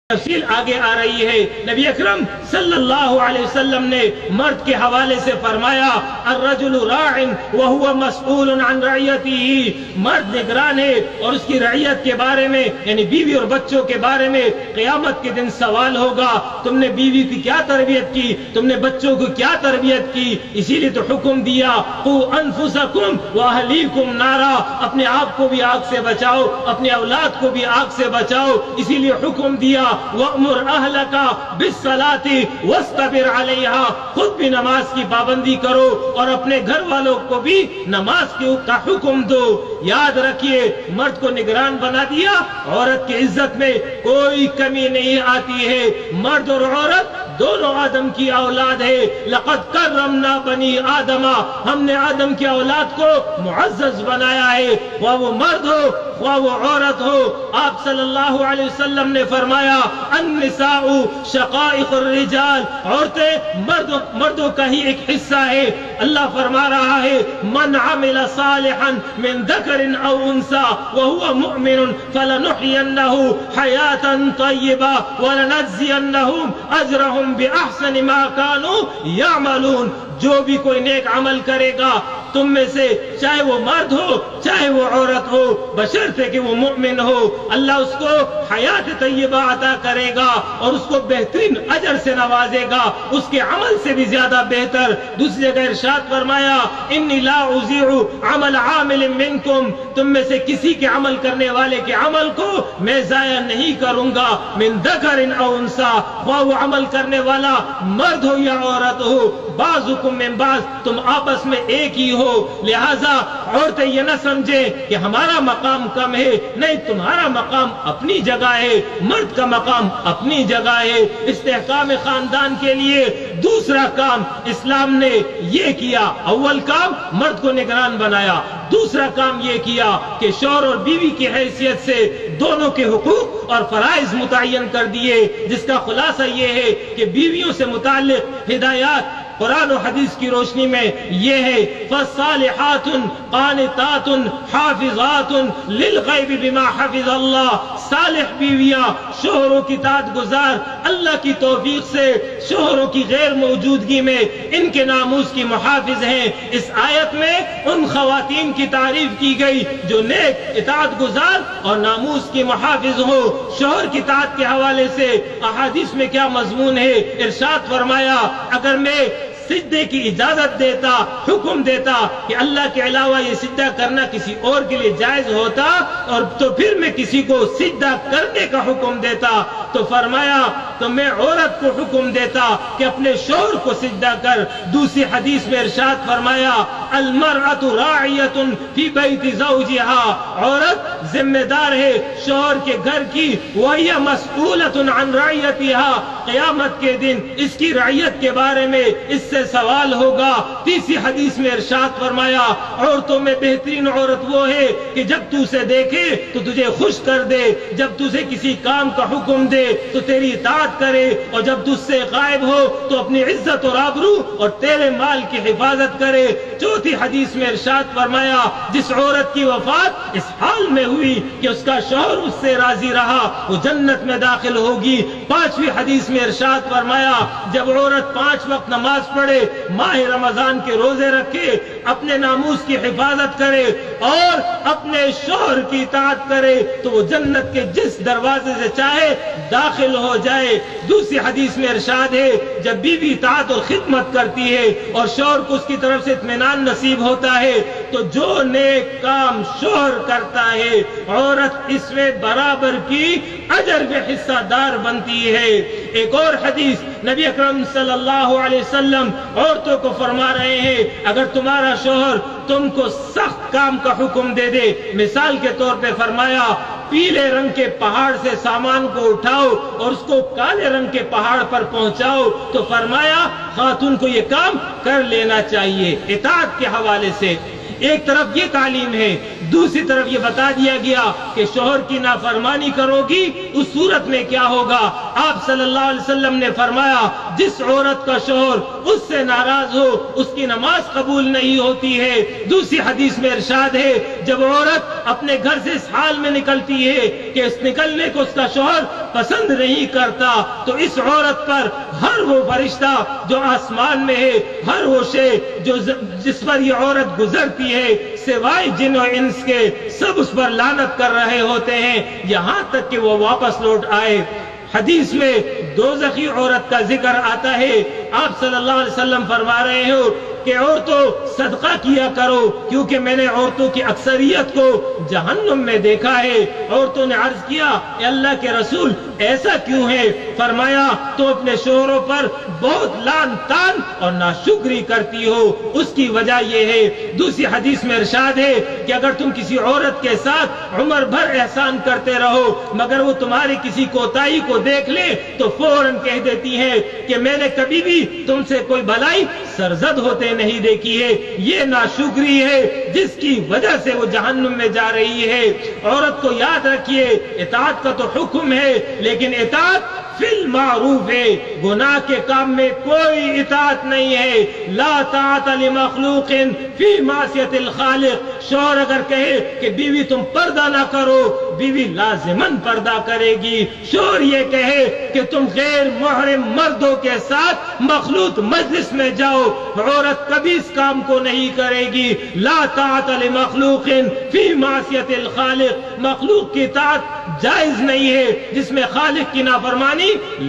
تفصیل آگے آ رہی ہے۔ نبی اکرم صلی اللہ علیہ وسلم نے مرد کے حوالے سے فرمایا الرجل راع وهو مسئول عن رعیته، مرد نگران ہے اور اس کی رعیت کے بارے میں یعنی بیوی اور بچوں کے بارے میں قیامت کے دن سوال ہوگا، تم نے بیوی کی کیا تربیت کی، تم نے بچوں کو کیا تربیت کی، اسی لیے تو حکم دیا قوا انفسکم واہلیکم نارا، اپنے آپ کو بھی آگ سے بچاؤ، اپنے اولاد کو بھی آگ سے بچاؤ، اسی لیے حکم دیا وَأْمُرْ أَهْلَكَ بِالصَّلَاةِ وَاسْتَبِرْ عَلَيْهَا، خود بھی نماز کی پابندی کرو اور اپنے گھر والوں کو بھی نماز کا حکم دو۔ یاد رکھیے مرد کو نگران بنا دیا، عورت کی عزت میں کوئی کمی نہیں آتی ہے، مرد اور عورت دونوں آدم کی اولاد ہے۔ لقد کرمنا بنی آدم، ہم نے آدم کی اولاد کو معزز بنایا ہے، خواہ وہ مرد ہو خواہ وہ عورت ہو۔ آپ صلی اللہ علیہ وسلم نے فرمایا النساء شقائق الرجال، عورتیں مردوں کا ہی ایک حصہ ہے۔ اللہ فرما رہا ہے من عمل صالحا من ذکر او انثى وهو مؤمن فلنحيينه حياة طيبة ولنجزينهم اجرهم باحسن ما كانوا يعملون، جو بھی کوئی نیک عمل کرے گا تم میں سے، چاہے وہ مرد ہو چاہے وہ عورت ہو، بشرطے کہ وہ مؤمن ہو، اللہ اس کو حیات طیبہ عطا کرے گا اور اس کو بہترین اجر سے نوازے گا، اس کے عمل سے بھی زیادہ بہتر۔ دوسری جگہ ارشاد فرمایا انی لا اضیع عمل عامل منکم، تم میں سے کسی کے عمل کرنے والے کے عمل کو میں ضائع نہیں کروں گا، من ذکر او انثى، خواہ وہ عمل کرنے والا مرد ہو یا عورت ہو، بعضکم من بعض، تم آپس میں ایک ہی ہو، لہذا عورتیں یہ نہ سمجھیں کہ ہمارا مقام کم ہے، نہیں، تمہارا مقام اپنی جگہ ہے، مرد کا مقام اپنی جگہ ہے۔ استحکام خاندان کے لیے دوسرا کام اسلام نے یہ کیا، اول کام مرد کو نگران بنایا، دوسرا کام یہ کیا کہ شوہر اور بیوی کی حیثیت سے دونوں کے حقوق اور فرائض متعین کر دیے، جس کا خلاصہ یہ ہے کہ بیویوں سے متعلق ہدایات قرآن و حدیث کی روشنی میں یہ ہے فالصالحات قانتات حافظات للغیب بما حفظ اللہ، صالح بیویاں شوہروں کی اطاعت گزار، اللہ کی توفیق سے شوہروں کی غیر موجودگی میں ان کے ناموس کی محافظ ہیں۔ اس آیت میں ان خواتین کی تعریف کی گئی جو نیک اطاعت گزار اور ناموس کی محافظ ہو۔ شوہر کی اطاعت کے حوالے سے احادیث میں کیا مضمون ہے، ارشاد فرمایا اگر میں سجدے کی اجازت دیتا، حکم دیتا کہ اللہ کے علاوہ یہ سجدہ کرنا کسی اور کے لیے جائز ہوتا اور تو پھر میں کسی کو سجدہ کرنے کا حکم دیتا، تو فرمایا تو میں عورت کو حکم دیتا کہ اپنے شوہر کو سجدہ کر۔ دوسری حدیث میں ارشاد فرمایا المرأة راعیۃ فی بیت زوجها، عورت ذمہ دار ہے شوہر کے گھر کی، وہی مسئولۃ عن رعیتها، قیامت کے دن اس کی رعیت کے بارے میں اس سے سوال ہوگا۔ تیسری حدیث میں ارشاد فرمایا عورتوں میں بہترین عورت وہ ہے کہ جب تو اسے دیکھے تو تجھے خوش کر دے، جب تجھے کسی کام کا حکم دے تو تیری اطاعت کرے، اور جب تجھ سے غائب ہو تو اپنی عزت اور آبرو اور تیرے مال کی حفاظت کرے۔ چوتھی حدیث میں ارشاد فرمایا جس عورت کی وفات اس حال میں ہوئی کہ اس کا شوہر اس سے راضی رہا وہ جنت میں داخل ہوگی۔ پانچویں حدیث میں ارشاد فرمایا جب عورت 5 وقت نماز پڑھے، ماہ رمضان کے روزے رکھے، اپنے ناموس کی حفاظت کرے اور اپنے شوہر کی اطاعت کرے تو وہ جنت کے جس دروازے سے چاہے داخل ہو جائے۔ دوسری حدیث میں ارشاد ہے جب بیوی اطاعت اور خدمت کرتی ہے اور شوہر کو اس کی طرف سے اطمینان نصیب ہوتا ہے تو جو نیک کام شوہر کرتا ہے عورت اس میں برابر کی اجر میں حصہ دار بنتی ہے۔ ایک اور حدیث نبی اکرم صلی اللہ علیہ وسلم عورتوں کو فرما رہے ہیں اگر تمہارا شوہر تم کو سخت کام کا حکم دے دے، مثال کے طور پہ فرمایا پیلے رنگ کے پہاڑ سے سامان کو اٹھاؤ اور اس کو کالے رنگ کے پہاڑ پر پہنچاؤ، تو فرمایا خاتون کو یہ کام کر لینا چاہیے اطاعت کے حوالے سے۔ ایک طرف یہ تعلیم ہے، دوسری طرف یہ بتا دیا گیا کہ شوہر کی نافرمانی کرو گی اس صورت میں کیا ہوگا۔ آپ صلی اللہ علیہ وسلم نے فرمایا جس عورت کا شوہر اس سے ناراض ہو اس کی نماز قبول نہیں ہوتی ہے۔ دوسری حدیث میں ارشاد ہے جب عورت اپنے گھر سے اس حال میں نکلتی ہے کہ اس نکلنے کو اس کا شوہر پسند نہیں کرتا، تو اس عورت پر ہر وہ فرشتہ جو آسمان میں ہے، ہر وہ شے جو جس پر یہ عورت گزرتی ہے، سوائے جن و انس کے، سب اس پر لعنت کر رہے ہوتے ہیں یہاں تک کہ وہ واپس لوٹ آئے۔ حدیث میں دوزخی عورت کا ذکر آتا ہے، آپ صلی اللہ علیہ وسلم فرما رہے ہو کہ عورتوں صدقہ کیا کرو، کیونکہ میں نے عورتوں کی اکثریت کو جہنم میں دیکھا ہے۔ عورتوں نے عرض کیا اے اللہ کے رسول ایسا کیوں ہے؟ فرمایا تو اپنے شوہروں پر بہت لعن طعن اور ناشکری کرتی ہو، اس کی وجہ یہ ہے۔ دوسری حدیث میں ارشاد ہے کہ اگر تم کسی عورت کے ساتھ عمر بھر احسان کرتے رہو مگر وہ تمہاری کسی کوتاہی کو دیکھ لے تو فوراً کہہ دیتی ہے کہ میں نے کبھی بھی تم سے کوئی بھلائی سرزد ہوتے نہیں دیکھی ہے، یہ ناشکری ہے جس کی وجہ سے وہ جہنم میں جا رہی ہے۔ عورت کو یاد رکھیے اطاعت کا تو حکم ہے، لیکن اطاعت فی المعروف ہے، گناہ کے کام میں کوئی اطاعت نہیں ہے۔ لا طاعت لمخلوق فی معصیت الخالق۔ شوہر اگر کہے کہ بیوی تم پردہ نہ کرو، بیوی لازماً پردہ کرے گی۔ شوہر یہ کہے کہ تم غیر محرم مردوں کے ساتھ مخلوط مجلس میں جاؤ، عورت کبھی اس کام کو نہیں کرے گی۔ لا طاعت لمخلوق فی معصیت الخالق۔ مخلوق کی اطاعت جائز نہیں ہے جس میں خالق کی نافرمانی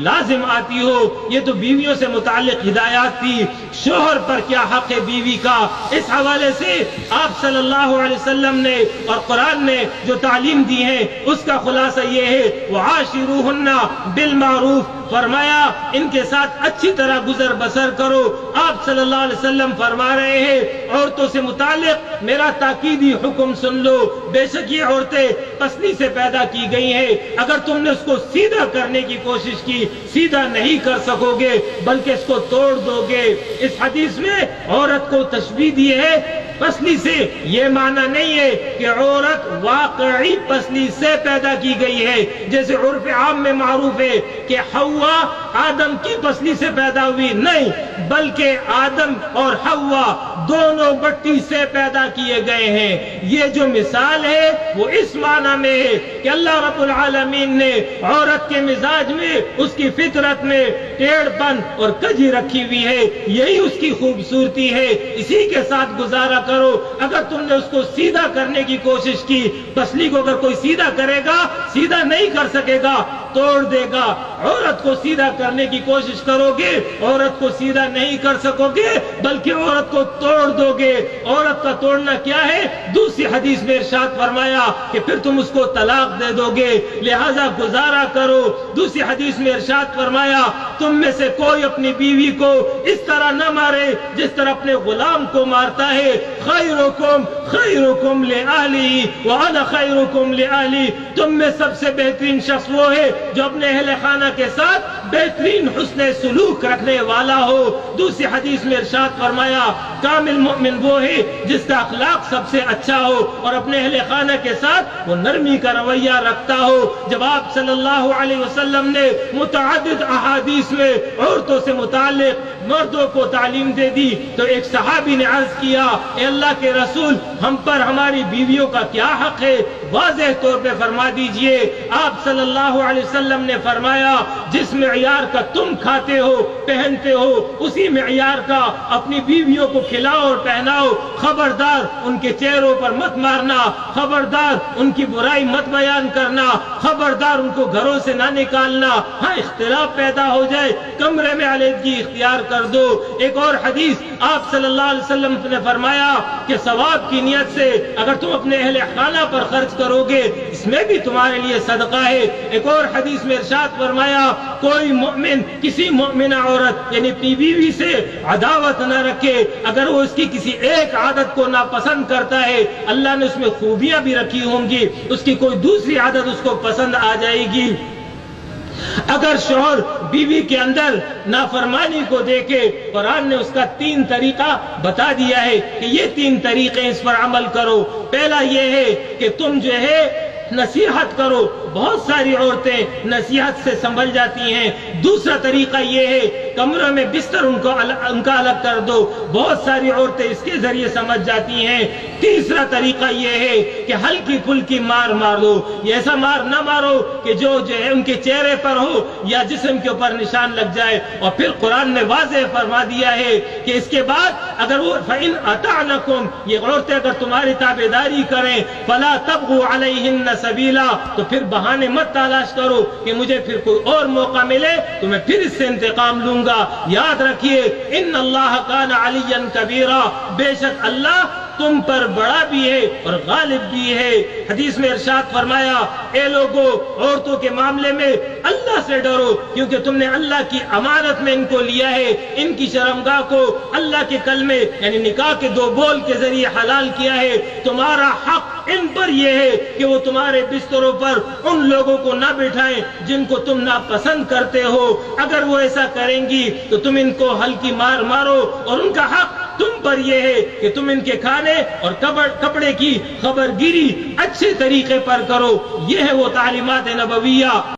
لازم آتی ہو۔ یہ تو بیویوں سے متعلق ہدایات تھی، شوہر پر کیا حق ہے بیوی کا؟ اس حوالے سے آپ صلی اللہ علیہ وسلم نے اور قرآن نے جو تعلیم دی ہے اس کا خلاصہ یہ ہے وَعَاشِرُوهُنَّ بِالْمَعْرُوفِ۔ فرمایا ان کے ساتھ اچھی طرح گزر بسر کرو۔ آپ صلی اللہ علیہ وسلم فرما رہے ہیں عورتوں سے متعلق میرا تاکیدی حکم سن لو، بے شک یہ عورتیں پسلی سے پیدا کی گئی ہیں، اگر تم نے اس کو سیدھا کرنے کی کوشش کی سیدھا نہیں کر سکو گے بلکہ اس کو توڑ دو گے۔ اس حدیث میں عورت کو تشبیہ دی ہے پسلی سے، یہ معنی نہیں ہے کہ عورت واقعی پسلی سے پیدا کی گئی ہے، جیسے عرف عام میں معروف ہے کہ حوا آدم کی پسلی سے پیدا ہوئی، نہیں، بلکہ آدم اور حوا دونوں مٹی سے پیدا کیے گئے ہیں۔ یہ جو مثال ہے وہ اس معنی میں ہے کہ اللہ رب العالمین نے عورت کے مزاج میں، اس کی فطرت میں ٹیڑھ پن اور کجی رکھی ہوئی ہے، یہی اس کی خوبصورتی ہے، اسی کے ساتھ گزارا کرو۔ اگر تم نے اس کو سیدھا کرنے کی کوشش کی، پسلی کو اگر کوئی سیدھا کرے گا سیدھا نہیں کر سکے گا، توڑ دے گا۔ عورت کو سیدھا کرنے کی کوشش کرو گے عورت کو سیدھا نہیں کر سکو گے بلکہ عورت کو توڑ دو گے۔ عورت کا توڑنا کیا ہے؟ دوسری حدیث میں ارشاد فرمایا کہ پھر تم اس کو طلاق دے دو گے، لہذا گزارا کرو۔ دوسری حدیث میں ارشاد فرمایا تم میں سے کوئی اپنی بیوی کو اس طرح نہ مارے جس طرح اپنے غلام کو مارتا ہے۔ خیرکم خیرکم لأہلی وانا خیرکم لأہلی۔ تم میں سب سے بہترین شخص وہ ہے جو اپنے اہل خانہ کے ساتھ بہترین حسن سلوک رکھنے والا ہو۔ دوسری حدیث میں ارشاد فرمایا کامل مومن وہ ہے جس کا اخلاق سب سے اچھا ہو اور اپنے اہل خانہ کے ساتھ وہ نرمی کا رویہ رکھتا ہو۔ جب آپ صلی اللہ علیہ وسلم نے متعدد احادیث میں عورتوں سے متعلق مردوں کو تعلیم دے دی تو ایک صحابی نے عرض کیا اے اللہ کے رسول ہم پر ہماری بیویوں کا کیا حق ہے؟ واضح طور پہ فرما دیجئے۔ آپ صلی اللہ علیہ وسلم نے فرمایا جس معیار کا تم کھاتے ہو پہنتے ہو اسی معیار کا اپنی بیویوں کو کھلاؤ اور پہناؤ۔ خبردار ان کے چہروں پر مت مارنا، خبردار ان کی برائی مت بیان کرنا، خبردار ان کو گھروں سے نہ نکالنا۔ ہاں اختلاف پیدا ہو جائے کمرے میں علیحدگی اختیار کر دو۔ ایک اور حدیث آپ صلی اللہ علیہ وسلم نے فرمایا کہ ثواب کی نیت سے اگر تم اپنے اہل خانہ پر خرچ کرو گے اس میں بھی تمہارے لیے صدقہ ہے۔ ایک اور حدیث میں ارشاد فرمایا کوئی مومن کسی مومنہ عورت یعنی اپنی بیوی سے عداوت نہ رکھے، اگر وہ اس کی کسی ایک عادت کو ناپسند کرتا ہے اللہ نے اس میں خوبیاں بھی رکھی ہوں گی، اس کی کوئی دوسری عادت اس کو پسند آ جائے گی۔ اگر شوہر بیوی کے اندر نافرمانی کو دیکھے قرآن نے اس کا 3 طریقہ بتا دیا ہے کہ یہ 3 طریقے اس پر عمل کرو۔ پہلا یہ ہے کہ تم جو ہے نصیحت کرو. بہت ساری عورتیں نصیحت سے سنبھل جاتی ہیں. دوسرا طریقہ یہ ہے کمرے میں بستر ان کا الگ کر دو. بہت ساری عورتیں اس کے ذریعے سمجھ جاتی ہیں. تیسرا طریقہ یہ ہے کہ ہلکی پھلکی مار دو. یہ ایسا مار نہ مارو کہ جو ہے ان کے چہرے پر ہو یا جسم کے اوپر نشان لگ جائے. اور پھر قرآن نے واضح فرما دیا ہے کہ اس کے بعد اگر وہ فَإِنْ أَطَعْنَكُمْ یہ عورتیں اگر تمہاری تابعداری کریں فَلَا تَبْغُوا عَلَيْهِنَّ سَبِيلًا تو پھر بہانے مت تلاش کرو کہ مجھے پھر کوئی اور موقع ملے تو میں پھر اس سے انتقام لوں گا. یاد رکھیے ان اللہ کان علیٰ کبیرا بے شک اللہ تم پر بڑا بھی ہے اور غالب بھی ہے. حدیث میں ارشاد فرمایا اے لوگو عورتوں کے معاملے میں اللہ سے ڈرو کیونکہ تم نے اللہ کی امانت میں ان کو لیا ہے. ان کی شرمگاہ کو اللہ کے کلمے یعنی نکاح کے 2 بول کے ذریعے حلال کیا ہے. تمہارا حق ان پر یہ ہے کہ وہ تمہارے بستروں پر ان لوگوں کو نہ بٹھائیں جن کو تم ناپسند کرتے ہو. اگر وہ ایسا کریں گی تو تم ان کو ہلکی مار مارو اور ان کا حق تم پر یہ ہے کہ تم ان کے کھانے اور کپڑے کی خبر گیری اچھے طریقے پر کرو. یہ ہے وہ تعلیمات نبویہ